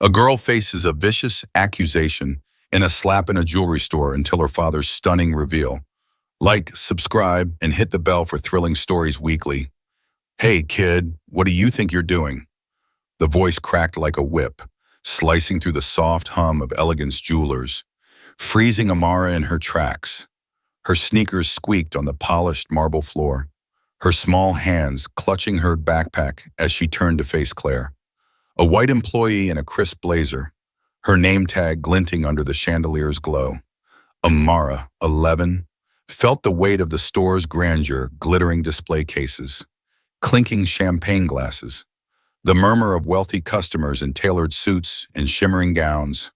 A girl faces a vicious accusation and a slap in a jewelry store until her father's stunning reveal. Like, subscribe, and hit the bell for thrilling stories weekly. Hey, kid, what do you think you're doing? The voice cracked like a whip, slicing through the soft hum of Elegance Jewelers, freezing Amara in her tracks. Her sneakers squeaked on the polished marble floor, her small hands clutching her backpack as she turned to face Claire. A white employee in a crisp blazer, her name tag glinting under the chandelier's glow. Amara, 11, felt the weight of the store's grandeur, glittering display cases, clinking champagne glasses, the murmur of wealthy customers in tailored suits and shimmering gowns.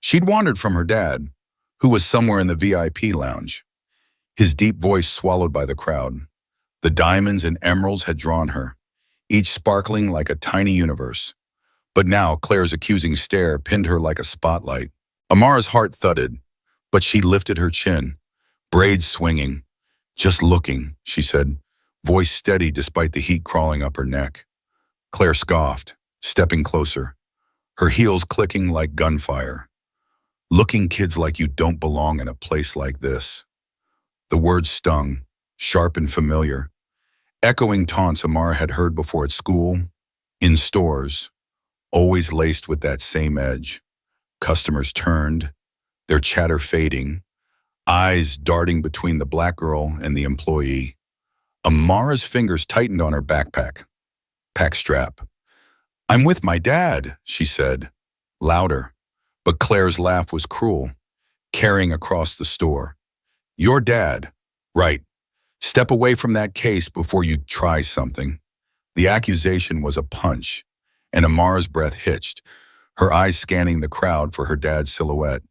She'd wandered from her dad, who was somewhere in the VIP lounge, his deep voice swallowed by the crowd. The diamonds and emeralds had drawn her, each sparkling like a tiny universe. But now Claire's accusing stare pinned her like a spotlight. Amara's heart thudded, but she lifted her chin, braids swinging. Just looking, she said, voice steady despite the heat crawling up her neck. Claire scoffed, stepping closer, her heels clicking like gunfire. Looking kids like you don't belong in a place like this. The words stung, sharp and familiar, echoing taunts Amara had heard before at school, in stores, always laced with that same edge. Customers turned, their chatter fading, eyes darting between the black girl and the employee. Amara's fingers tightened on her backpack strap. "I'm with my dad," she said, louder, but Claire's laugh was cruel, carrying across the store. "Your dad? Right. Step away from that case before you try something." The accusation was a punch, and Amara's breath hitched, her eyes scanning the crowd for her dad's silhouette.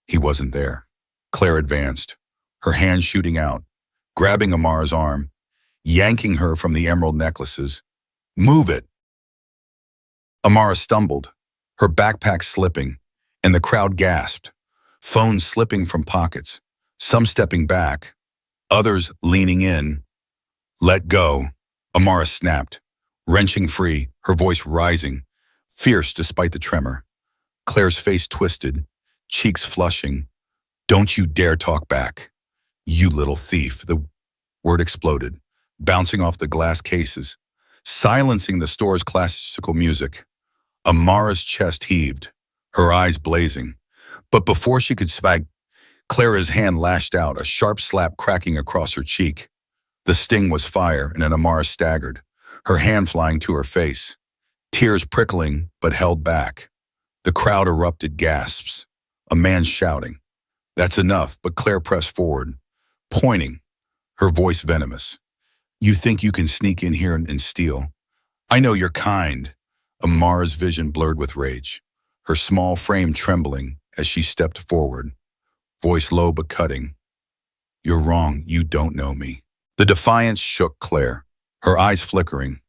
He wasn't there. Claire advanced, her hand shooting out, grabbing Amara's arm, yanking her from the emerald necklaces. "Move it!" Amara stumbled, her backpack slipping, and the crowd gasped, phones slipping from pockets, some stepping back, others leaning in. "Let go," Amara snapped, wrenching free, her voice rising, fierce despite the tremor. Claire's face twisted, cheeks flushing. "Don't you dare talk back. You little thief." The word exploded, bouncing off the glass cases, silencing the store's classical music. Amara's chest heaved, her eyes blazing. But before she could speak, Clara's hand lashed out, a sharp slap cracking across her cheek. The sting was fire, and Amara staggered, her hand flying to her face, tears prickling but held back. The crowd erupted gasps, a man shouting. "That's enough," but Claire pressed forward, pointing, her voice venomous. "You think you can sneak in here and steal? I know you're kind." Amara's vision blurred with rage, her small frame trembling as she stepped forward, voice low but cutting. "You're wrong, you don't know me." The defiance shook Claire, her eyes flickering,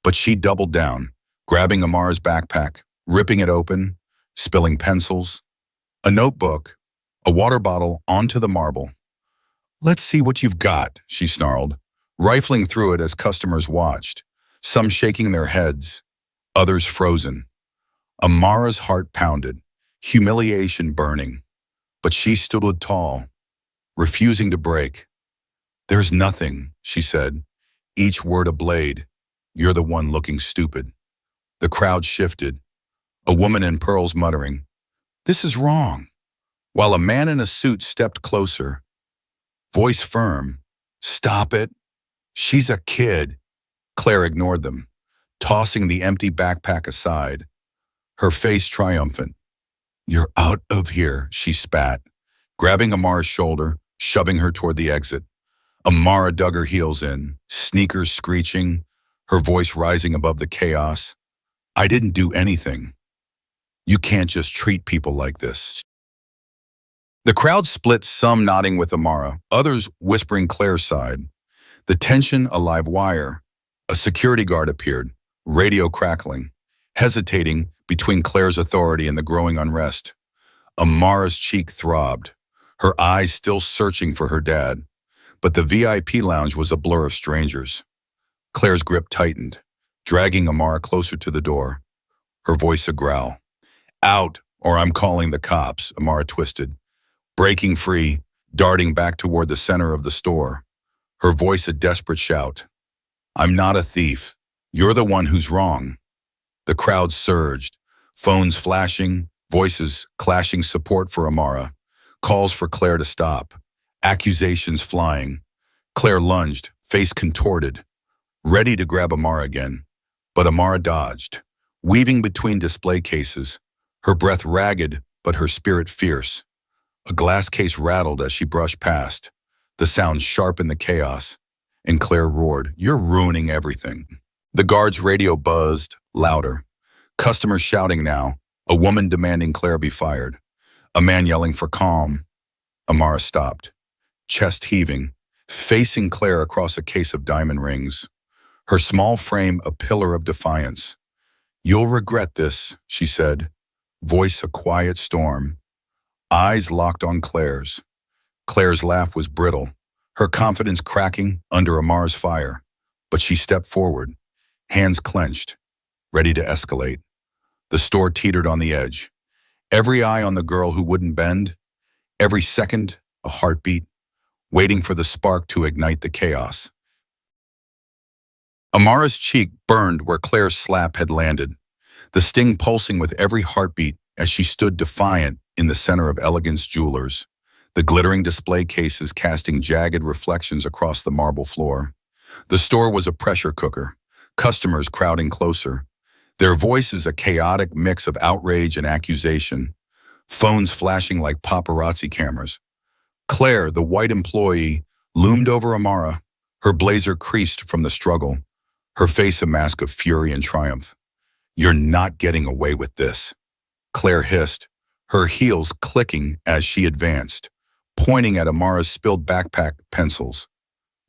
but she doubled down, grabbing Amara's backpack, ripping it open, spilling pencils, a notebook, a water bottle onto the marble. "Let's see what you've got," she snarled, rifling through it as customers watched, some shaking their heads, others frozen. Amara's heart pounded, humiliation burning, but she stood tall, refusing to break. "There's nothing," she said, each word a blade. "You're the one looking stupid." The crowd shifted, a woman in pearls muttering, "This is wrong," while a man in a suit stepped closer, voice firm, "Stop it. She's a kid." Claire ignored them, tossing the empty backpack aside, her face triumphant. "You're out of here," she spat, grabbing Amara's shoulder, shoving her toward the exit. Amara dug her heels in, sneakers screeching, her voice rising above the chaos. "I didn't do anything. You can't just treat people like this." The crowd split, some nodding with Amara, others whispering Claire's side. The tension a live wire. A security guard appeared, radio crackling, hesitating between Claire's authority and the growing unrest. Amara's cheek throbbed, her eyes still searching for her dad, but the VIP lounge was a blur of strangers. Claire's grip tightened, dragging Amara closer to the door, her voice a growl. Out, or I'm calling the cops, Amara twisted, breaking free, darting back toward the center of the store, her voice a desperate shout. I'm not a thief. You're the one who's wrong. The crowd surged, phones flashing, voices clashing support for Amara, calls for Claire to stop, accusations flying. Claire lunged, face contorted, ready to grab Amara again. But Amara dodged, weaving between display cases, her breath ragged but her spirit fierce. A glass case rattled as she brushed past, the sound sharp in the chaos, and Claire roared, "You're ruining everything." The guard's radio buzzed, louder. Customers shouting now, a woman demanding Claire be fired, a man yelling for calm. Amara stopped, chest heaving, facing Claire across a case of diamond rings, her small frame a pillar of defiance. "You'll regret this," she said, voice a quiet storm, eyes locked on Claire's. Claire's laugh was brittle, her confidence cracking under Amara's fire, but she stepped forward, hands clenched, ready to escalate. The store teetered on the edge, every eye on the girl who wouldn't bend, every second a heartbeat, waiting for the spark to ignite the chaos. Amara's cheek burned where Claire's slap had landed, the sting pulsing with every heartbeat as she stood defiant in the center of Elegance Jewelers, the glittering display cases casting jagged reflections across the marble floor. The store was a pressure cooker, customers crowding closer, their voices a chaotic mix of outrage and accusation, phones flashing like paparazzi cameras. Claire, the white employee, loomed over Amara, her blazer creased from the struggle, her face a mask of fury and triumph. "You're not getting away with this," Claire hissed, her heels clicking as she advanced, pointing at Amara's spilled backpack pencils.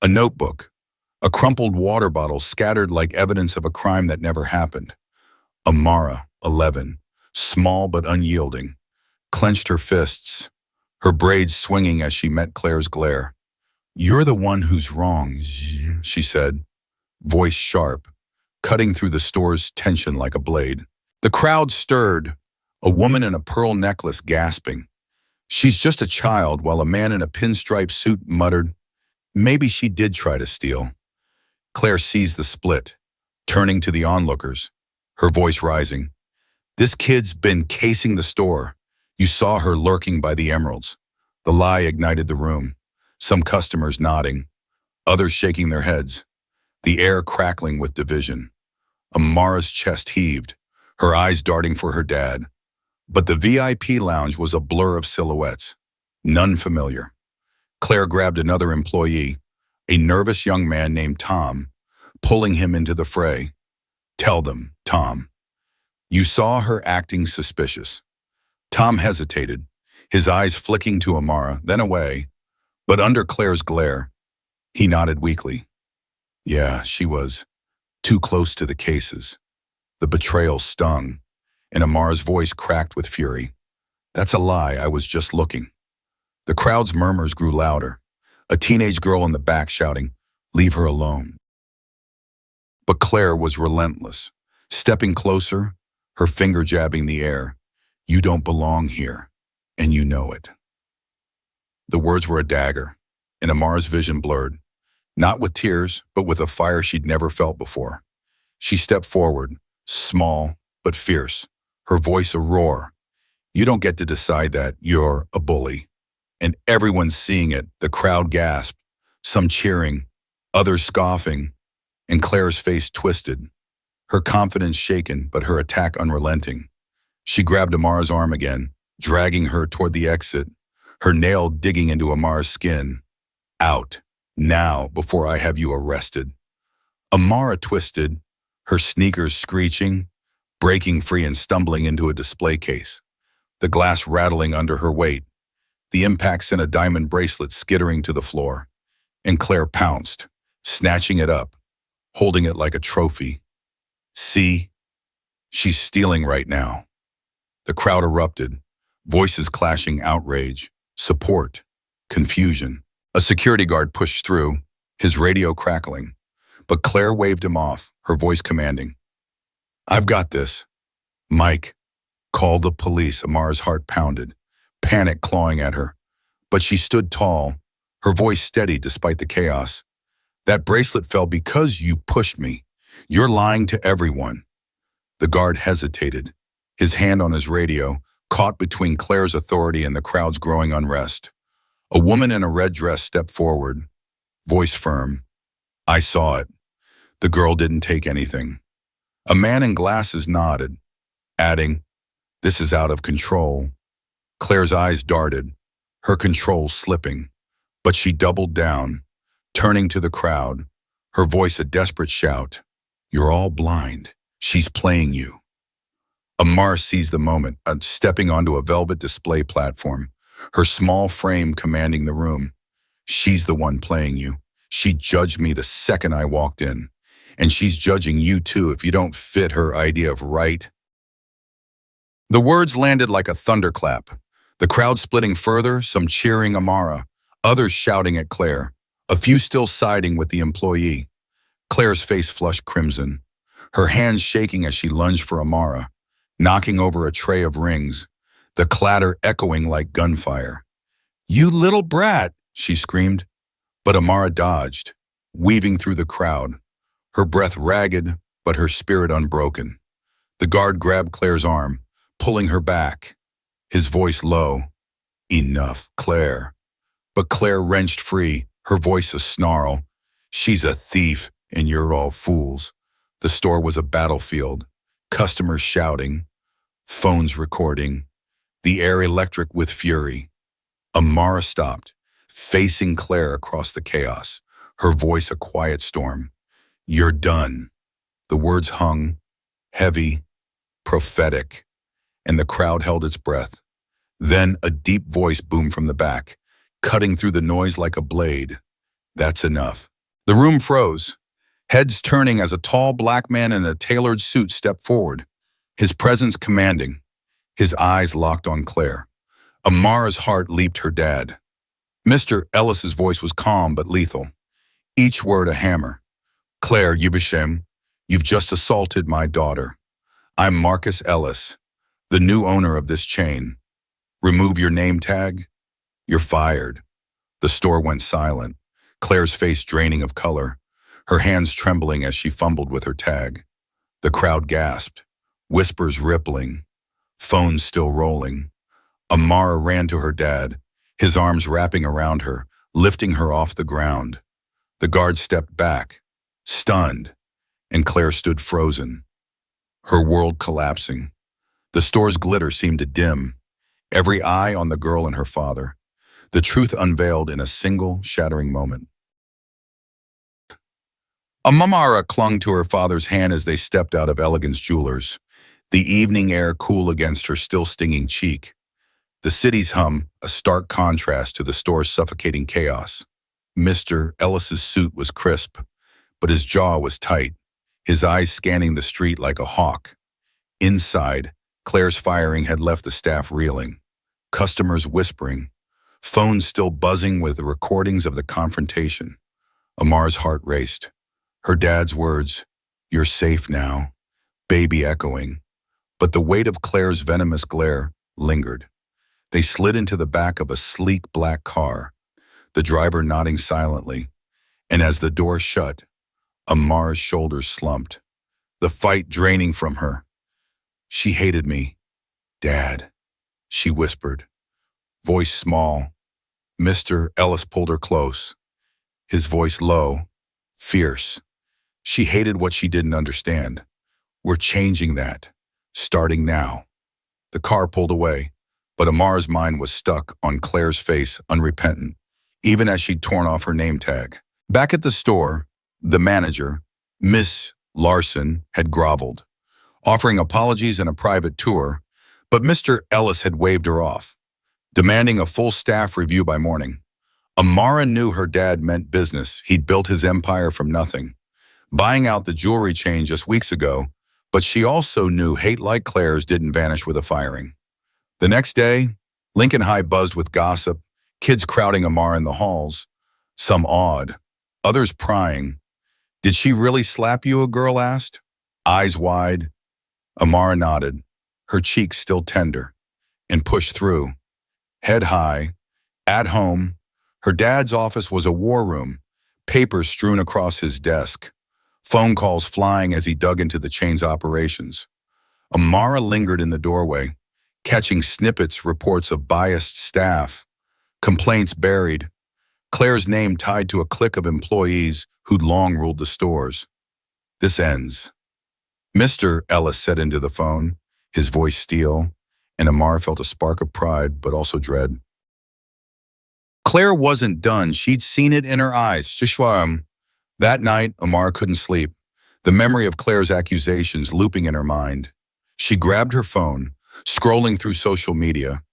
A notebook, a crumpled water bottle scattered like evidence of a crime that never happened. Amara, 11, small but unyielding, clenched her fists, her braids swinging as she met Claire's glare. "You're the one who's wrong," she said, voice sharp, cutting through the store's tension like a blade. The crowd stirred, a woman in a pearl necklace gasping. "She's just a child," while a man in a pinstripe suit muttered, "Maybe she did try to steal." Claire seized the split, turning to the onlookers, her voice rising. "This kid's been casing the store. You saw her lurking by the emeralds." The lie ignited the room, some customers nodding, others shaking their heads, the air crackling with division. Amara's chest heaved, her eyes darting for her dad. But the VIP lounge was a blur of silhouettes, none familiar. Claire grabbed another employee, a nervous young man named Tom, pulling him into the fray. "Tell them, Tom. You saw her acting suspicious." Tom hesitated, his eyes flicking to Amara, then away, but under Claire's glare, he nodded weakly. "Yeah, she was too close to the cases." The betrayal stung, and Amara's voice cracked with fury. "That's a lie, I was just looking." The crowd's murmurs grew louder, a teenage girl in the back shouting, "Leave her alone." But Claire was relentless, stepping closer, her finger jabbing the air. "You don't belong here, and you know it." The words were a dagger, and Amara's vision blurred, not with tears, but with a fire she'd never felt before. She stepped forward, small but fierce, her voice a roar. "You don't get to decide that. You're a bully." And everyone's seeing it. The crowd gasped, some cheering, others scoffing, and Claire's face twisted, her confidence shaken but her attack unrelenting. She grabbed Amara's arm again, dragging her toward the exit, her nail digging into Amara's skin. "Out, now, before I have you arrested." Amara twisted, her sneakers screeching, breaking free and stumbling into a display case, the glass rattling under her weight. The impact sent a diamond bracelet skittering to the floor, and Claire pounced, snatching it up, holding it like a trophy. "See? She's stealing right now." The crowd erupted, voices clashing outrage, support, confusion. A security guard pushed through, his radio crackling, but Claire waved him off, her voice commanding. "I've got this. Mike, Call the police, Amara's heart pounded, panic clawing at her. But she stood tall, her voice steady despite the chaos. That bracelet fell because you pushed me. You're lying to everyone. The guard hesitated, his hand on his radio, caught between Claire's authority and the crowd's growing unrest. A woman in a red dress stepped forward, voice firm. I saw it. The girl didn't take anything. A man in glasses nodded, adding, this is out of control. Claire's eyes darted, her control slipping. But she doubled down, turning to the crowd, her voice a desperate shout. You're all blind. She's playing you. Amara seized the moment, stepping onto a velvet display platform, her small frame commanding the room. She's the one playing you. She judged me the second I walked in. And she's judging you too if you don't fit her idea of right. The words landed like a thunderclap, the crowd splitting further, some cheering Amara, others shouting at Claire, a few still siding with the employee. Claire's face flushed crimson, her hands shaking as she lunged for Amara, knocking over a tray of rings, the clatter echoing like gunfire. You little brat, she screamed. But Amara dodged, weaving through the crowd, her breath ragged but her spirit unbroken. The guard grabbed Claire's arm, pulling her back, his voice low. Enough, Claire. But Claire wrenched free, her voice a snarl. She's a thief, and you're all fools. The store was a battlefield, customers shouting, phones recording, the air electric with fury. Amara stopped, facing Claire across the chaos, her voice a quiet storm. You're done. The words hung, heavy, prophetic, and the crowd held its breath. Then a deep voice boomed from the back, cutting through the noise like a blade. That's enough. The room froze, heads turning as a tall black man in a tailored suit stepped forward, his presence commanding, his eyes locked on Claire. Amara's heart leaped her dad. Mr. Ellis's voice was calm but lethal, each word a hammer. Claire Yubishem, you've just assaulted my daughter. I'm Marcus Ellis, the new owner of this chain. Remove your name tag. You're fired. The store went silent, Claire's face draining of color, her hands trembling as she fumbled with her tag. The crowd gasped, whispers rippling, phones still rolling. Amara ran to her dad, his arms wrapping around her, lifting her off the ground. The guard stepped back, stunned, and Claire stood frozen, her world collapsing. The store's glitter seemed to dim, every eye on the girl and her father, the truth unveiled in a single, shattering moment. Amara clung to her father's hand as they stepped out of Elegance Jewelers, the evening air cool against her still stinging cheek. The city's hum, a stark contrast to the store's suffocating chaos. Mr. Ellis's suit was crisp, but his jaw was tight, his eyes scanning the street like a hawk. Inside, Claire's firing had left the staff reeling, customers whispering, phones still buzzing with the recordings of the confrontation. Amar's heart raced. Her dad's words, "You're safe now," baby echoing. But the weight of Claire's venomous glare lingered. They slid into the back of a sleek black car, the driver nodding silently, and as the door shut, Amar's shoulders slumped, the fight draining from her. She hated me. Dad, she whispered, voice small. Mr. Ellis pulled her close, his voice low, fierce. She hated what she didn't understand. We're changing that, starting now. The car pulled away, but Amar's mind was stuck on Claire's face, unrepentant, even as she'd torn off her name tag. Back at the store, the manager, Miss Larson, had groveled, offering apologies and a private tour, but Mr. Ellis had waved her off, demanding a full staff review by morning. Amara knew her dad meant business. He'd built his empire from nothing, buying out the jewelry chain just weeks ago, but she also knew hate like Claire's didn't vanish with a firing. The next day, Lincoln High buzzed with gossip, kids crowding Amara in the halls, some awed, others prying. Did she really slap you, a girl asked, eyes wide. Amara nodded. her cheeks still tender, and pushed through, head high, at home. Her dad's office was a war room, papers strewn across his desk, phone calls flying as he dug into the chain's operations. Amara lingered in the doorway, catching reports of biased staff, complaints buried, Claire's name tied to a clique of employees who'd long ruled the stores. This ends. Mr. Ellis said into the phone, his voice steel, and Amara felt a spark of pride, but also dread. Claire wasn't done. She'd seen it in her eyes. Shishwam. That night, Amara couldn't sleep, the memory of Claire's accusations looping in her mind. She grabbed her phone, scrolling through social media,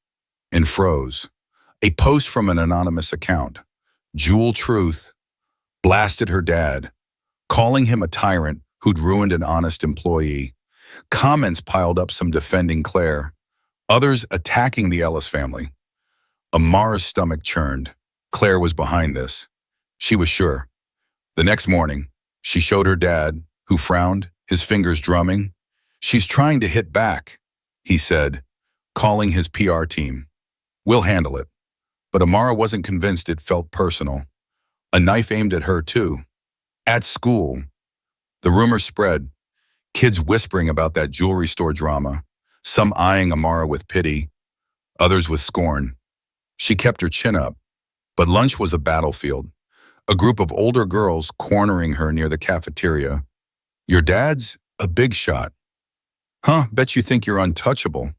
and froze. A post from an anonymous account, Jewel Truth, blasted her dad, calling him a tyrant who'd ruined an honest employee. Comments piled up, some defending Claire, others attacking the Ellis family. Amara's stomach churned. Claire was behind this. She was sure. The next morning, she showed her dad, who frowned, his fingers drumming. "She's trying to hit back," he said, calling his PR team. "We'll handle it." But Amara wasn't convinced. It felt personal. A knife aimed at her, too. At school, the rumors spread, kids whispering about that jewelry store drama, some eyeing Amara with pity, others with scorn. She kept her chin up, but lunch was a battlefield, a group of older girls cornering her near the cafeteria. "Your dad's a big shot." "Huh, bet you think you're untouchable,"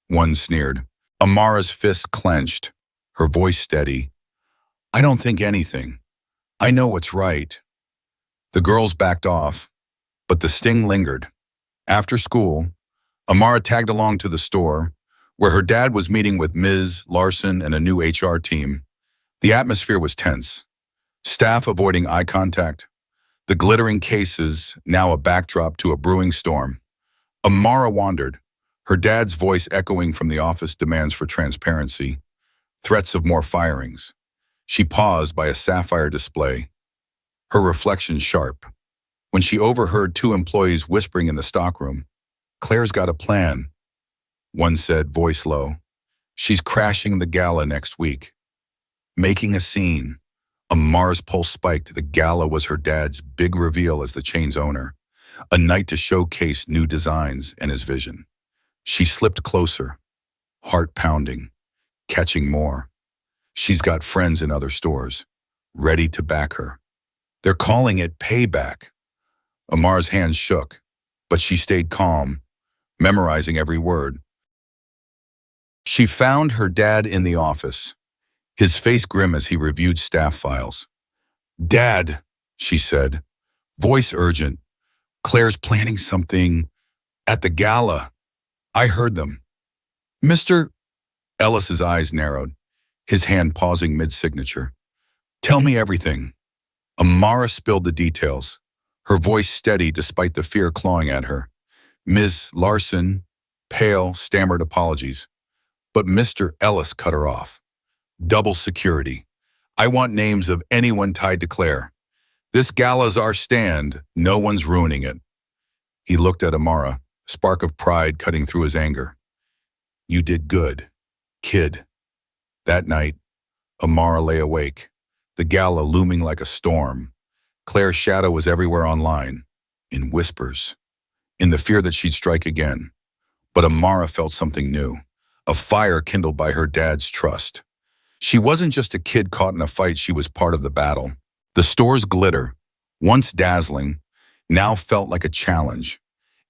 one sneered. Amara's fist clenched, her voice steady. "I don't think anything. I know what's right." The girls backed off, but the sting lingered. After school, Amara tagged along to the store, where her dad was meeting with Ms. Larson and a new HR team. The atmosphere was tense, staff avoiding eye contact, the glittering cases now a backdrop to a brewing storm. Amara wandered, her dad's voice echoing from the office demands for transparency, threats of more firings. She paused by a sapphire display, her reflection sharp. When she overheard two employees whispering in the stockroom, "Claire's got a plan," one said, voice low. "She's crashing the gala next week." Making a scene. Amara's pulse spiked. The gala was her dad's big reveal as the chain's owner, a night to showcase new designs and his vision. She slipped closer, heart pounding, catching more. She's got friends in other stores, ready to back her. They're calling it payback. Amara's hands shook, but she stayed calm, memorizing every word. She found her dad in the office, his face grim as he reviewed staff files. "Dad," she said, voice urgent, "Claire's planning something at the gala. I heard them." "Mr. Ellis's eyes narrowed, his hand pausing mid-signature. "Tell me everything." Amara spilled the details, her voice steady despite the fear clawing at her. Ms. Larson, pale, stammered apologies. But Mr. Ellis cut her off. "Double security. I want names of anyone tied to Claire. This gala's our stand. No one's ruining it." He looked at Amara, a spark of pride cutting through his anger. "You did good, kid." That night, Amara lay awake, the gala looming like a storm. Claire's shadow was everywhere online, in whispers, in the fear that she'd strike again. But Amara felt something new, a fire kindled by her dad's trust. She wasn't just a kid caught in a fight, she was part of the battle. The store's glitter, once dazzling, now felt like a challenge,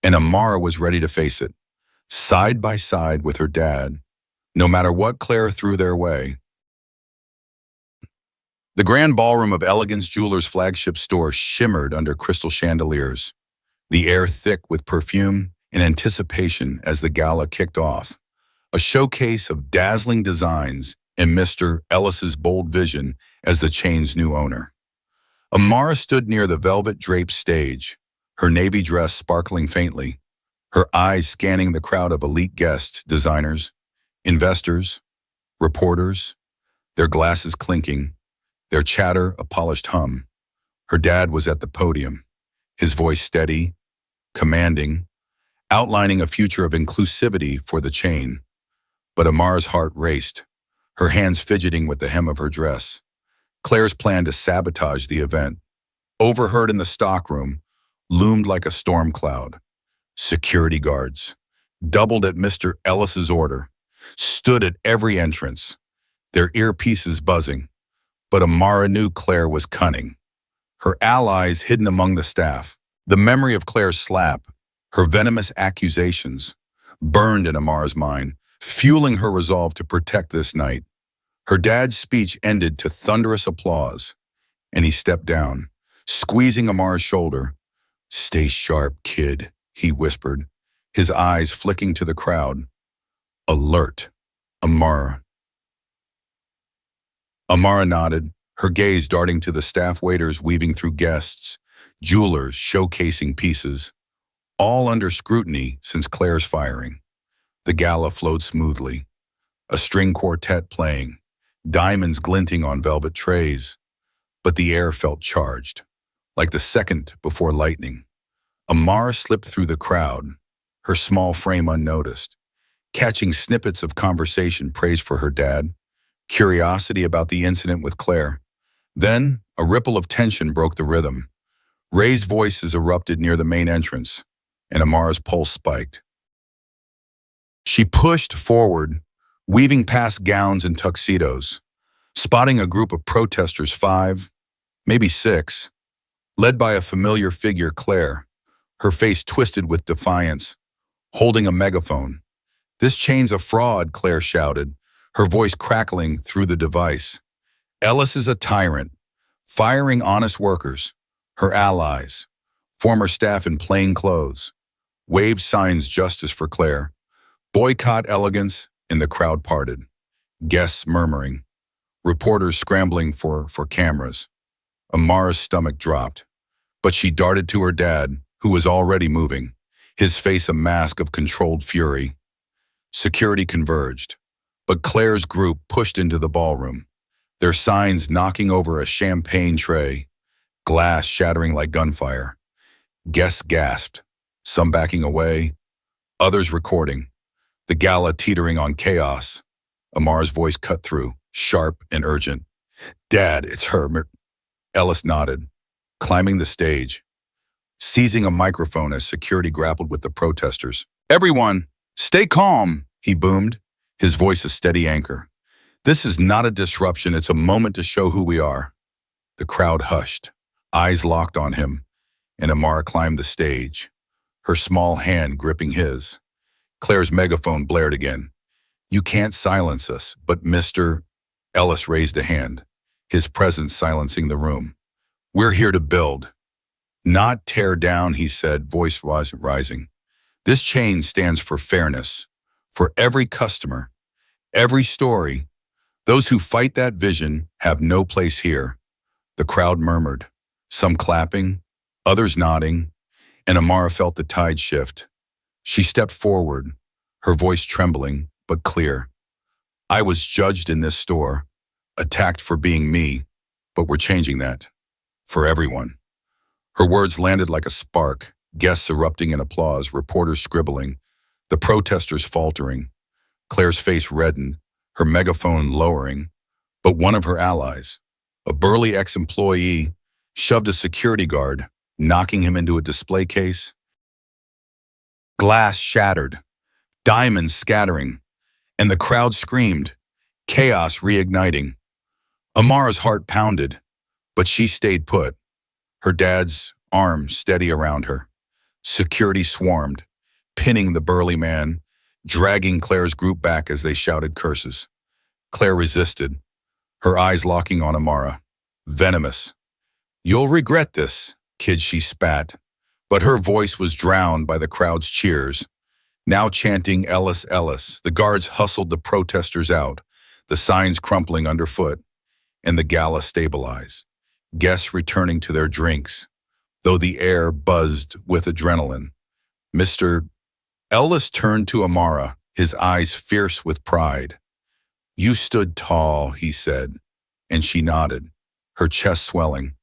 and Amara was ready to face it, side by side with her dad, no matter what Claire threw their way. The grand ballroom of Elegance Jewelers' flagship store shimmered under crystal chandeliers, the air thick with perfume and anticipation as the gala kicked off. A showcase of dazzling designs and Mr. Ellis's bold vision as the chain's new owner. Amara stood near the velvet-draped stage, her navy dress sparkling faintly, her eyes scanning the crowd of elite guests, designers, investors, reporters, their glasses clinking, their chatter a polished hum. Her dad was at the podium, his voice steady, commanding, outlining a future of inclusivity for the chain. But Amara's heart raced, her hands fidgeting with the hem of her dress. Claire's plan to sabotage the event, overheard in the stockroom, loomed like a storm cloud. Security guards, doubled at Mr. Ellis's order, stood at every entrance, their earpieces buzzing. But Amara knew Claire was cunning, her allies hidden among the staff. The memory of Claire's slap, her venomous accusations, burned in Amara's mind, fueling her resolve to protect this night. Her dad's speech ended to thunderous applause, and he stepped down, squeezing Amara's shoulder. "Stay sharp, kid," he whispered, his eyes flicking to the crowd. "Alert, Amara." Amara nodded, her gaze darting to the staff waiters weaving through guests, jewelers showcasing pieces, all under scrutiny since Claire's firing. The gala flowed smoothly, a string quartet playing, diamonds glinting on velvet trays. But the air felt charged, like the second before lightning. Amara slipped through the crowd, her small frame unnoticed, catching snippets of conversation praised for her dad, curiosity about the incident with Claire. Then, a ripple of tension broke the rhythm. Raised voices erupted near the main entrance, and Amara's pulse spiked. She pushed forward, weaving past gowns and tuxedos, spotting a group of protesters, 5, maybe 6, led by a familiar figure, Claire, her face twisted with defiance, holding a megaphone. "This chain's a fraud," Claire shouted, her voice crackling through the device. "Ellis is a tyrant, firing honest workers, her allies, former staff in plain clothes." Waved signs justice for Claire. Boycott elegance, and the crowd parted. Guests murmuring. Reporters scrambling for cameras. Amara's stomach dropped, but she darted to her dad, who was already moving, his face a mask of controlled fury. Security converged, but Claire's group pushed into the ballroom, their signs knocking over a champagne tray, glass shattering like gunfire. Guests gasped, some backing away, others recording, the gala teetering on chaos. Amara's voice cut through, sharp and urgent. "Dad, it's her." Ellis nodded, climbing the stage, seizing a microphone as security grappled with the protesters. "Everyone, stay calm," he boomed, his voice a steady anchor. "This is not a disruption, it's a moment to show who we are." The crowd hushed, eyes locked on him, and Amara climbed the stage, her small hand gripping his. Claire's megaphone blared again. "You can't silence us," but Mr. Ellis raised a hand, his presence silencing the room. "We're here to build, not tear down," he said, voice rising. "This chain stands for fairness, for every customer, every story. Those who fight that vision have no place here." The crowd murmured, some clapping, others nodding, and Amara felt the tide shift. She stepped forward, her voice trembling but clear. "I was judged in this store, attacked for being me, but we're changing that. For everyone." Her words landed like a spark, guests erupting in applause, reporters scribbling, the protesters faltering. Claire's face reddened, her megaphone lowering, but one of her allies, a burly ex-employee, shoved a security guard, knocking him into a display case. Glass shattered, diamonds scattering, and the crowd screamed, chaos reigniting. Amara's heart pounded, but she stayed put, her dad's arm steady around her. Security swarmed, pinning the burly man, dragging Claire's group back as they shouted curses. Claire resisted, her eyes locking on Amara, venomous. "You'll regret this, kid," she spat, but her voice was drowned by the crowd's cheers, now chanting "Ellis, Ellis." The guards hustled the protesters out, the signs crumpling underfoot, and the gala stabilized, guests returning to their drinks, though the air buzzed with adrenaline. Mr. Ellis turned to Amara, his eyes fierce with pride. "You stood tall," he said, and she nodded, her chest swelling.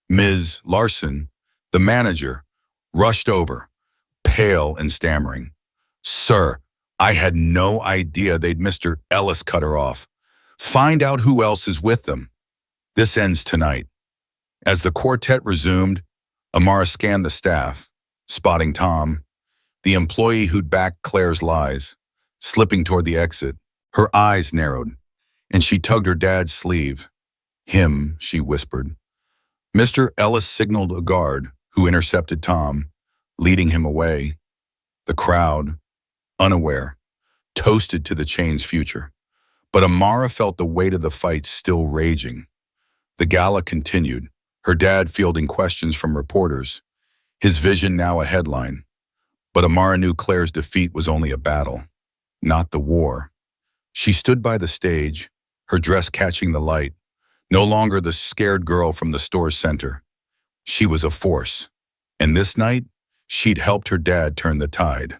Ms. Larson, the manager, rushed over, pale and stammering. "Sir, I had no idea they'd Mr. Ellis cut her off. Find out who else is with them. This ends tonight." As the quartet resumed, Amara scanned the staff, spotting Tom, the employee who'd backed Claire's lies, slipping toward the exit. Her eyes narrowed, and she tugged her dad's sleeve. "Him," she whispered. Mr. Ellis signaled a guard, who intercepted Tom, leading him away. The crowd, unaware, toasted to the chain's future. But Amara felt the weight of the fight still raging. The gala continued, her dad fielding questions from reporters, his vision now a headline. But Amara knew Claire's defeat was only a battle, not the war. She stood by the stage, her dress catching the light, no longer the scared girl from the store's center. She was a force, and this night, she'd helped her dad turn the tide.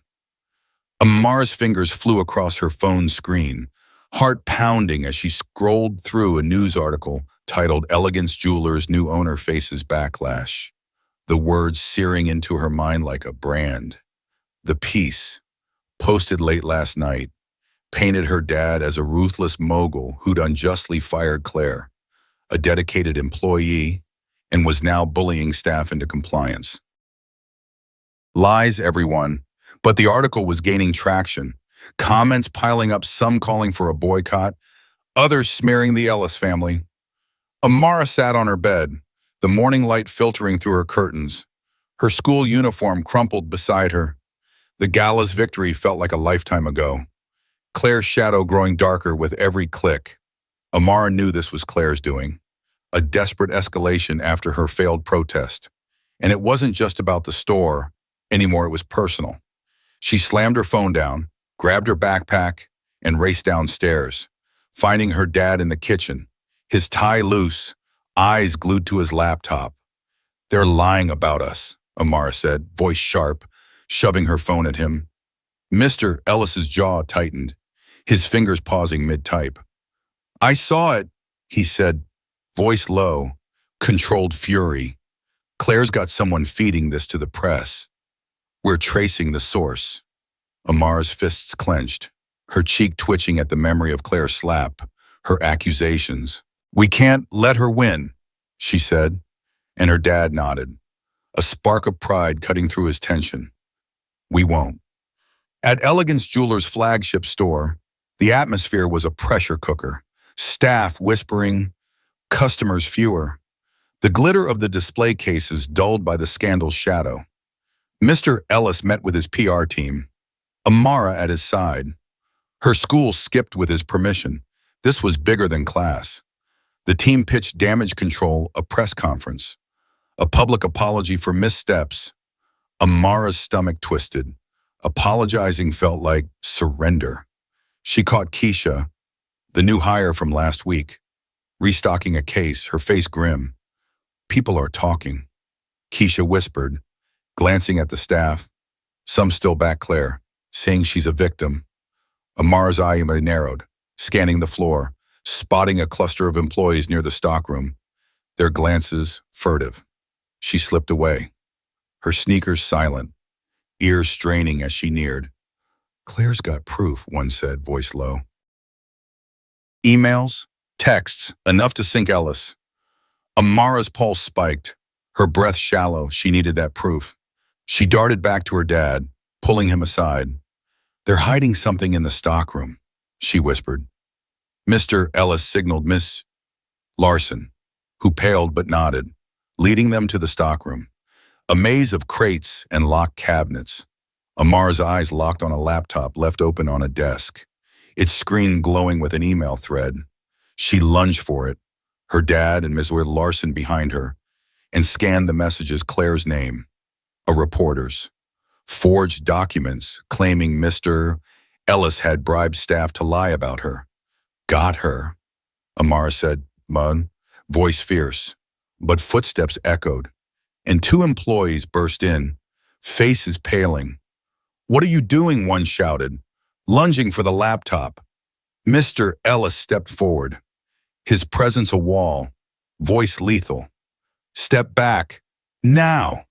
Amara's fingers flew across her phone screen, heart pounding as she scrolled through a news article titled "Elegance Jewelers' New Owner Faces Backlash." The words searing into her mind like a brand. The piece, posted late last night, painted her dad as a ruthless mogul who'd unjustly fired Claire, a dedicated employee, and was now bullying staff into compliance. Lies, everyone, but the article was gaining traction, comments piling up, some calling for a boycott, others smearing the Ellis family. Amara sat on her bed, the morning light filtering through her curtains. Her school uniform crumpled beside her. The gala's victory felt like a lifetime ago, Claire's shadow growing darker with every click. Amara knew this was Claire's doing, a desperate escalation after her failed protest. And it wasn't just about the store anymore, it was personal. She slammed her phone down, grabbed her backpack, and raced downstairs, finding her dad in the kitchen, his tie loose, eyes glued to his laptop. "They're lying about us," Amara said, voice sharp, shoving her phone at him. Mr. Ellis's jaw tightened, his fingers pausing mid-type. "I saw it," he said, voice low, controlled fury. "Claire's got someone feeding this to the press. We're tracing the source." Amara's fists clenched, her cheek twitching at the memory of Claire's slap, her accusations. "We can't let her win," she said, and her dad nodded, a spark of pride cutting through his tension. "We won't." At Elegance Jewelers' flagship store, the atmosphere was a pressure cooker, staff whispering, customers fewer, the glitter of the display cases dulled by the scandal's shadow. Mr. Ellis met with his PR team, Amara at his side. Her school skipped with his permission. This was bigger than class. The team pitched damage control, a press conference, a public apology for missteps. Amara's stomach twisted. Apologizing felt like surrender. She caught Keisha, the new hire from last week, restocking a case, her face grim. "People are talking," Keisha whispered, glancing at the staff. Some still back Claire, saying she's a victim. Amara's eye narrowed, scanning the floor, spotting a cluster of employees near the stockroom, their glances furtive. She slipped away, her sneakers silent, ears straining as she neared. "Claire's got proof," one said, voice low. Emails, texts, enough to sink Ellis. Amara's pulse spiked, her breath shallow. She needed that proof. She darted back to her dad, pulling him aside. "They're hiding something in the stockroom," she whispered. Mr. Ellis signaled Miss Larson, who paled but nodded, leading them to the stockroom. A maze of crates and locked cabinets. Amara's eyes locked on a laptop left open on a desk, its screen glowing with an email thread. She lunged for it, her dad and Ms. Larson behind her, and scanned the messages. Claire's name, a reporter's, forged documents claiming Mr. Ellis had bribed staff to lie about her. "Got her," Amara said, voice fierce, but footsteps echoed, and two employees burst in, faces paling. "What are you doing?" one shouted, lunging for the laptop. Mr. Ellis stepped forward, his presence a wall, voice lethal. "Step back, now!"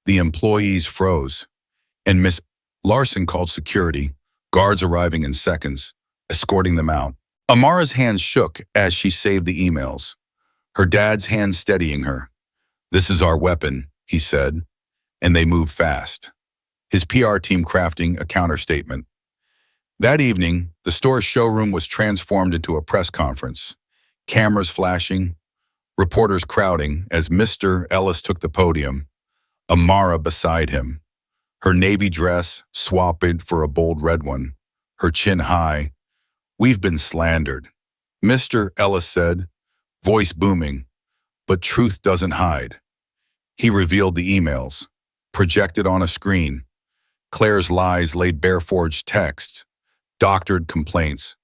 The employees froze, and Miss Larson called security, guards arriving in seconds, escorting them out. Amara's hands shook as she saved the emails, her dad's hand steadying her. "This is our weapon," he said, and they moved fast, his PR team crafting a counterstatement. That evening, the store's showroom was transformed into a press conference, cameras flashing, reporters crowding as Mr. Ellis took the podium, Amara beside him, her navy dress swapped for a bold red one, her chin high. "We've been slandered," Mr. Ellis said, voice booming, "but truth doesn't hide." He revealed the emails, projected on a screen, Claire's lies laid bare forged texts, doctored complaints,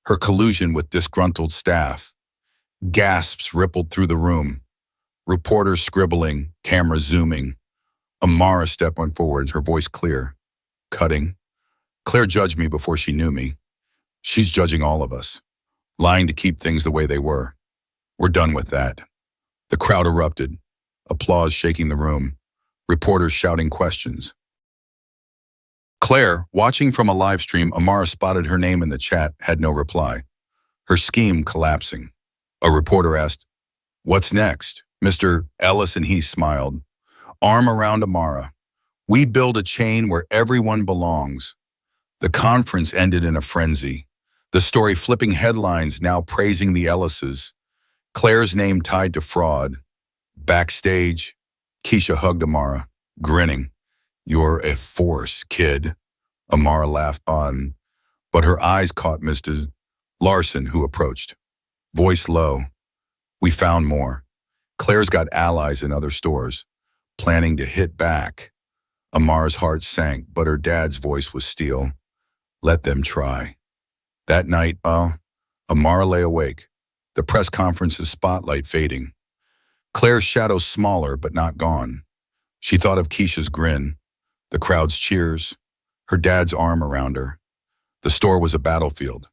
her collusion with disgruntled staff. Gasps rippled through the room, reporters scribbling, cameras zooming. Amara stepped forward, her voice clear, cutting. "Claire judged me before she knew me. She's judging all of us, lying to keep things the way they were. We're done with that." The crowd erupted, applause shaking the room, reporters shouting questions. Claire, watching from a live stream, Amara spotted her name in the chat, had no reply, her scheme collapsing. A reporter asked, "What's next?" Mr. Ellis and he smiled, arm around Amara. "We build a chain where everyone belongs." The conference ended in a frenzy, the story flipping headlines now praising the Ellises, Claire's name tied to fraud. Backstage, Keisha hugged Amara, grinning. "You're a force, kid." Amara laughed on, but her eyes caught Mr. Larson, who approached, voice low. "We found more. Claire's got allies in other stores, planning to hit back." Amara's heart sank, but her dad's voice was steel. "Let them try." That night, Amara lay awake, the press conference's spotlight fading. Claire's shadow smaller but not gone. She thought of Keisha's grin, the crowd's cheers, her dad's arm around her. The store was a battlefield,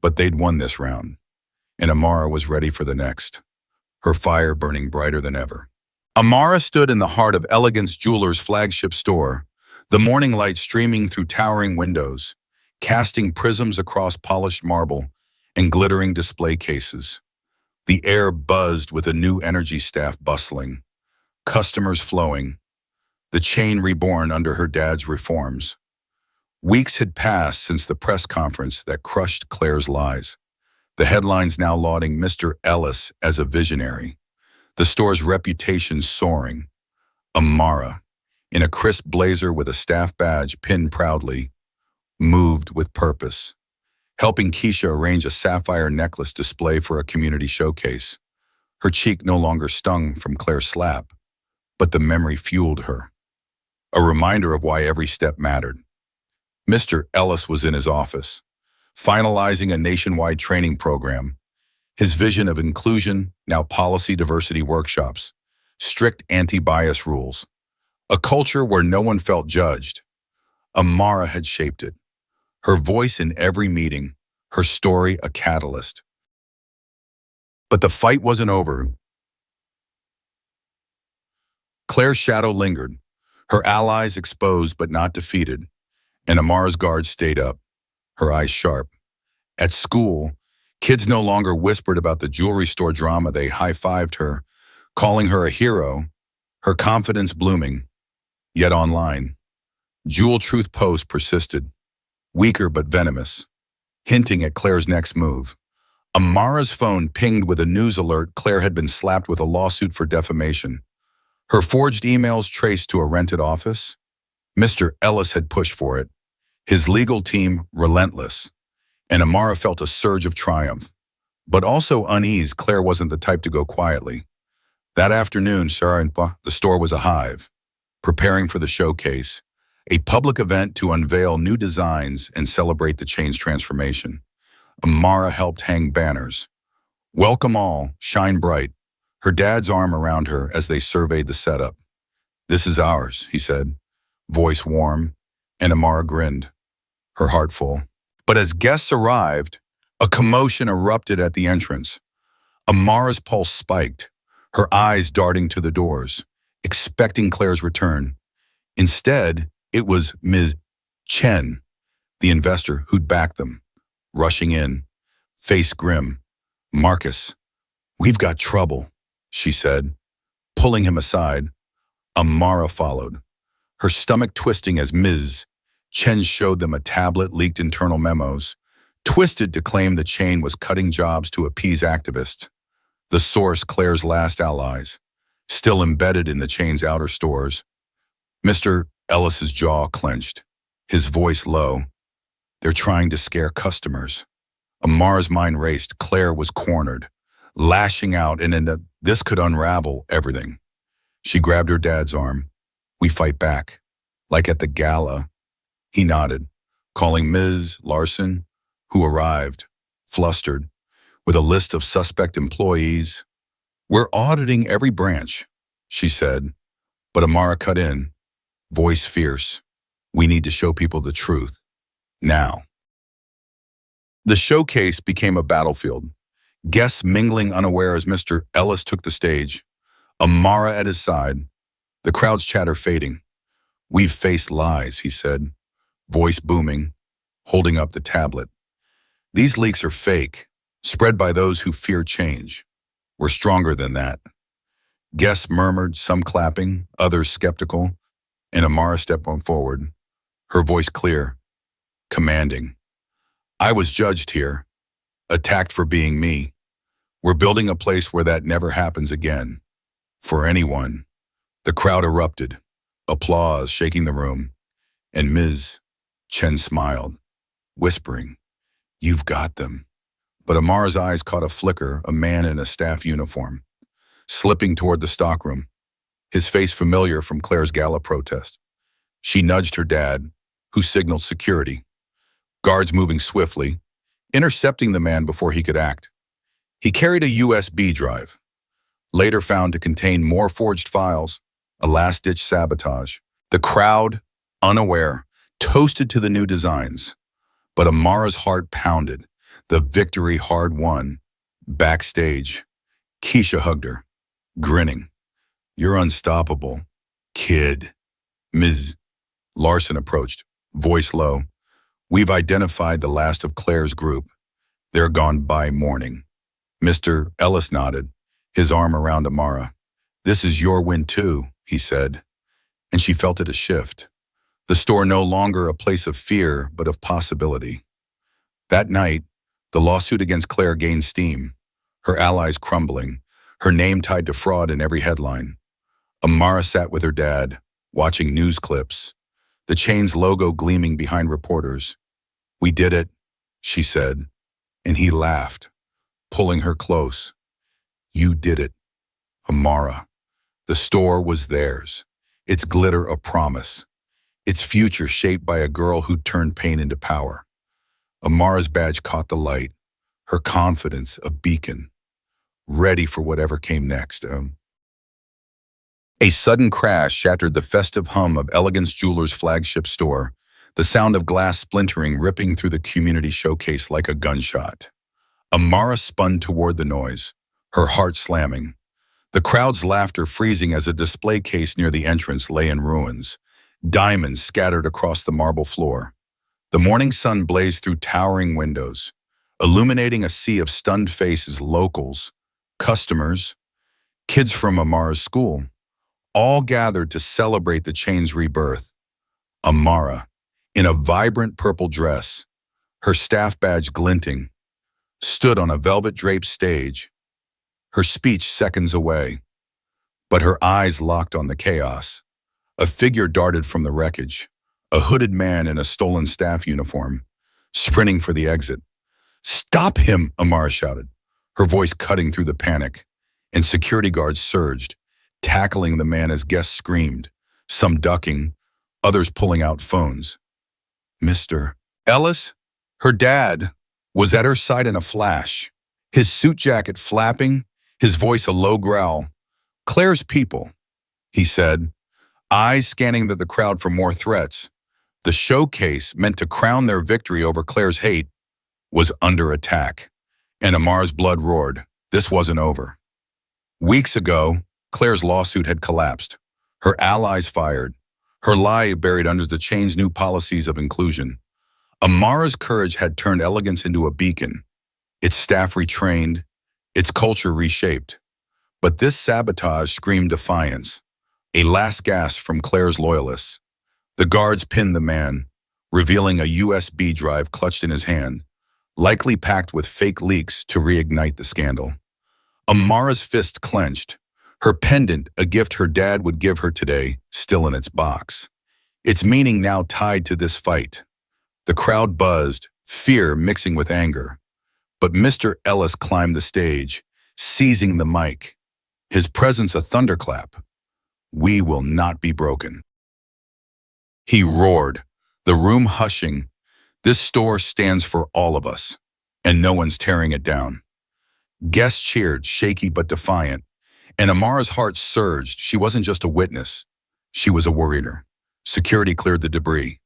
but they'd won this round, and Amara was ready for the next, her fire burning brighter than ever. Amara stood in the heart of Elegance Jewelers' flagship store, the morning light streaming through towering windows, casting prisms across polished marble and glittering display cases. The air buzzed with a new energy, staff bustling, customers flowing, the chain reborn under her dad's reforms. Weeks had passed since the press conference that crushed Claire's lies, the headlines now lauding Mr. Ellis as a visionary, the store's reputation soaring. Amara, in a crisp blazer with a staff badge pinned proudly, moved with purpose, helping Keisha arrange a sapphire necklace display for a community showcase. Her cheek no longer stung from Claire's slap, but the memory fueled her, a reminder of why every step mattered. Mr. Ellis was in his office, finalizing a nationwide training program, his vision of inclusion, now policy diversity workshops, strict anti-bias rules, a culture where no one felt judged. Amara had shaped it, her voice in every meeting, her story a catalyst. But the fight wasn't over. Claire's shadow lingered, her allies exposed but not defeated, and Amara's guard stayed up, her eyes sharp. At school, kids no longer whispered about the jewelry store drama. They high-fived her, calling her a hero, her confidence blooming. Yet online, Jewel Truth posts persisted, weaker but venomous, hinting at Claire's next move. Amara's phone pinged with a news alert. Claire had been slapped with a lawsuit for defamation. Her forged emails traced to a rented office. Mr. Ellis had pushed for it, his legal team relentless, and Amara felt a surge of triumph, but also unease. Claire wasn't the type to go quietly. That afternoon, the store was a hive, preparing for the showcase, a public event to unveil new designs and celebrate the chain's transformation. Amara helped hang banners. "Welcome all, shine bright," her dad's arm around her as they surveyed the setup. "This is ours," he said, voice warm, and Amara grinned, her heart full. But as guests arrived, a commotion erupted at the entrance. Amara's pulse spiked, her eyes darting to the doors, expecting Claire's return. Instead, It was Ms. Chen, the investor who'd backed them, rushing in, face grim. "Marcus, we've got trouble," she said, pulling him aside. Amara followed, her stomach twisting as Ms. Chen showed them a tablet leaked internal memos, twisted to claim the chain was cutting jobs to appease activists. The source, Claire's last allies, still embedded in the chain's outer stores. Mr. Ellis's jaw clenched, his voice low. "They're trying to scare customers." Amara's mind raced. Claire was cornered, lashing out, and this could unravel everything. She grabbed her dad's arm. "We fight back, like at the gala." He nodded, calling Ms. Larson, who arrived, flustered, with a list of suspect employees. "We're auditing every branch," she said, but Amara cut in, voice fierce. "We need to show people the truth. Now." The showcase became a battlefield, guests mingling unaware as Mr. Ellis took the stage, Amara at his side, the crowd's chatter fading. "We've faced lies," he said, voice booming, holding up the tablet. "These leaks are fake, spread by those who fear change. We're stronger than that." Guests murmured, some clapping, others skeptical, and Amara stepped forward, her voice clear, commanding. "I was judged here, attacked for being me. We're building a place where that never happens again. For anyone." The crowd erupted, applause shaking the room, and Ms. Chen smiled, whispering, "You've got them." But Amara's eyes caught a flicker, a man in a staff uniform, slipping toward the stockroom, his face familiar from Claire's gala protest. She nudged her dad, who signaled security, guards moving swiftly, intercepting the man before he could act. He carried a USB drive, later found to contain more forged files, a last-ditch sabotage. The crowd, unaware, toasted to the new designs, but Amara's heart pounded, the victory hard-won. Backstage, Keisha hugged her, grinning. "You're unstoppable, kid." Ms. Larson approached, voice low. "We've identified the last of Claire's group. They're gone by morning." Mr. Ellis nodded, his arm around Amara. "This is your win too," he said, and she felt it a shift. The store no longer a place of fear, but of possibility. That night, the lawsuit against Claire gained steam, her allies crumbling, her name tied to fraud in every headline. Amara sat with her dad, watching news clips, the chain's logo gleaming behind reporters. "We did it," she said, and he laughed, pulling her close. "You did it, Amara." The store was theirs, its glitter a promise, its future shaped by a girl who turned pain into power. Amara's badge caught the light, her confidence a beacon, ready for whatever came next. A sudden crash shattered the festive hum of Elegance Jewelers' flagship store, the sound of glass splintering ripping through the community showcase like a gunshot. Amara spun toward the noise, her heart slamming, the crowd's laughter freezing as a display case near the entrance lay in ruins, diamonds scattered across the marble floor. The morning sun blazed through towering windows, illuminating a sea of stunned faces, locals, customers, kids from Amara's school, all gathered to celebrate the chain's rebirth. Amara, in a vibrant purple dress, her staff badge glinting, stood on a velvet-draped stage, her speech seconds away, but her eyes locked on the chaos. A figure darted from the wreckage, a hooded man in a stolen staff uniform, sprinting for the exit. "Stop him!" Amara shouted, her voice cutting through the panic, and security guards surged, tackling the man as guests screamed, some ducking, others pulling out phones. Mr. Ellis, her dad, was at her side in a flash, his suit jacket flapping, his voice a low growl. "Claire's people," he said, eyes scanning the crowd for more threats. The showcase, meant to crown their victory over Claire's hate, was under attack, and Amar's blood roared. This wasn't over. Weeks ago, Claire's lawsuit had collapsed, her allies fired, Her lie buried under the chain's new policies of inclusion. Amara's courage had turned elegance into a beacon, its staff retrained, its culture reshaped. But this sabotage screamed defiance, a last gasp from Claire's loyalists. The guards pinned the man, revealing a USB drive clutched in his hand, likely packed with fake leaks to reignite the scandal. Amara's fist clenched, her pendant, a gift her dad would give her today, still in its box. Its meaning now tied to this fight. The crowd buzzed, fear mixing with anger. But Mr. Ellis climbed the stage, seizing the mic, his presence a thunderclap. "We will not be broken." He roared, the room hushing. "This store stands for all of us, and no one's tearing it down." Guests cheered, shaky but defiant, and Amara's heart surged. She wasn't just a witness, she was a warrior. Security cleared the debris.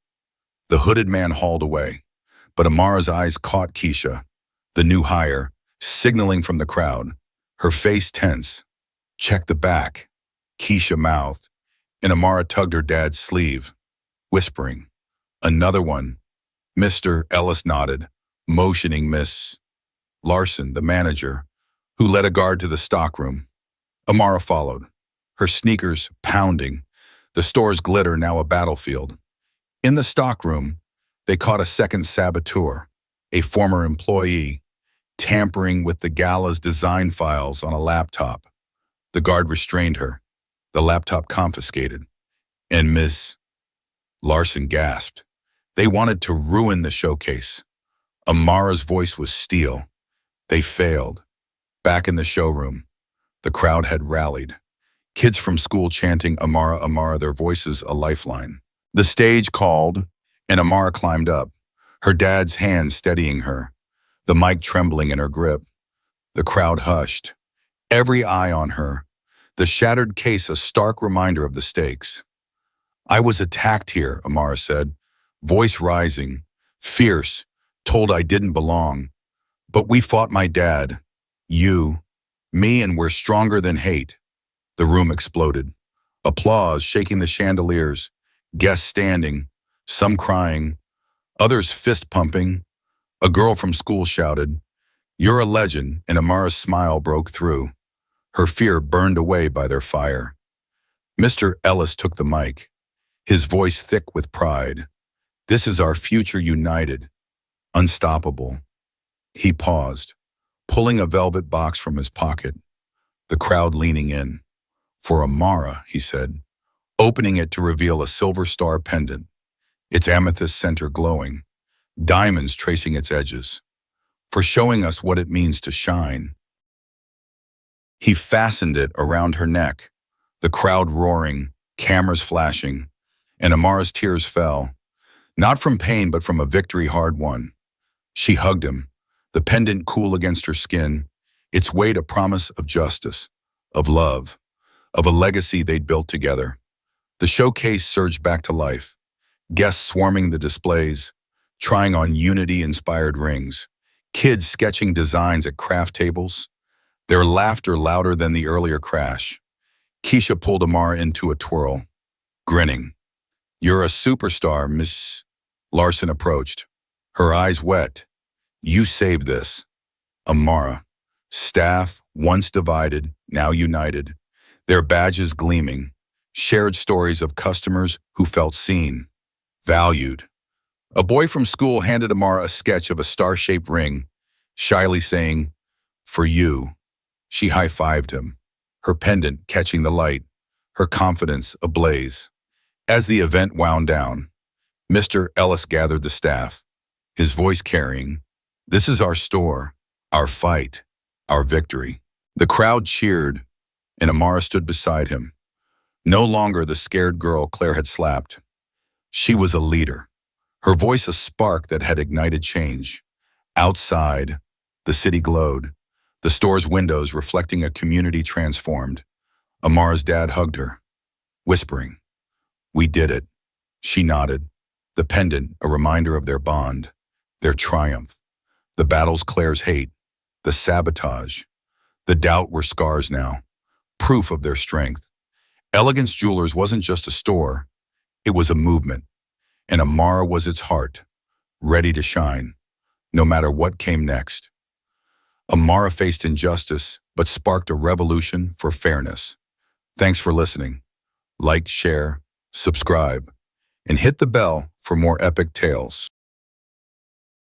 The hooded man hauled away, but Amara's eyes caught Keisha, the new hire, signaling from the crowd, her face tense. "Check the back," Keisha mouthed, and Amara tugged her dad's sleeve, whispering, "Another one." Mr. Ellis nodded, motioning Miss Larson, the manager, who led a guard to the stockroom. Amara followed, her sneakers pounding, the store's glitter now a battlefield. In the stockroom, they caught a second saboteur, a former employee, tampering with the gala's design files on a laptop. The guard restrained her, the laptop confiscated, and Miss Larson gasped. They wanted to ruin the showcase. Amara's voice was steel. They failed. Back in the showroom, the crowd had rallied. Kids from school chanting "Amara, Amara," their voices a lifeline. The stage called, and Amara climbed up, her dad's hand steadying her, the mic trembling in her grip. The crowd hushed, every eye on her, the shattered case a stark reminder of the stakes. "I was attacked here," Amara said, voice rising, fierce, told I didn't belong. "But we fought my dad, you, me, and we're stronger than hate." The room exploded. Applause shaking the chandeliers, guests standing, some crying, others fist-pumping. A girl from school shouted, "You're a legend," and Amara's smile broke through, her fear burned away by their fire. Mr. Ellis took the mic, his voice thick with pride. "This is our future united, unstoppable." He paused, pulling a velvet box from his pocket, the crowd leaning in. "For Amara," he said, opening it to reveal a silver star pendant, its amethyst center glowing, diamonds tracing its edges. "For showing us what it means to shine." He fastened it around her neck, the crowd roaring, cameras flashing, and Amara's tears fell, not from pain but from a victory hard won. She hugged him, the pendant cool against her skin, its weight a promise of justice, of love, of a legacy they'd built together. The showcase surged back to life, guests swarming the displays, trying on unity-inspired rings, kids sketching designs at craft tables, their laughter louder than the earlier crash. Keisha pulled Amara into a twirl, grinning. "You're a superstar," Miss Larson approached, her eyes wet. "You saved this." Amara, staff once divided, now united, their badges gleaming, shared stories of customers who felt seen, valued. A boy from school handed Amara a sketch of a star-shaped ring, shyly saying, "For you." She high-fived him, her pendant catching the light, her confidence ablaze. As the event wound down, Mr. Ellis gathered the staff, his voice carrying, "This is our store, our fight, our victory." The crowd cheered, and Amara stood beside him. No longer the scared girl Claire had slapped. She was a leader, her voice a spark that had ignited change. Outside, the city glowed, the store's windows reflecting a community transformed. Amara's dad hugged her, whispering, "We did it." She nodded, the pendant a reminder of their bond, their triumph. The battles Claire's hate, the sabotage, the doubt were scars now, proof of their strength. Elegance Jewelers wasn't just a store, It was a movement, and Amara was its heart, ready to shine, no matter what came next. Amara faced injustice, but sparked a revolution for fairness. Thanks for listening. Like, share, subscribe, and hit the bell for more epic tales.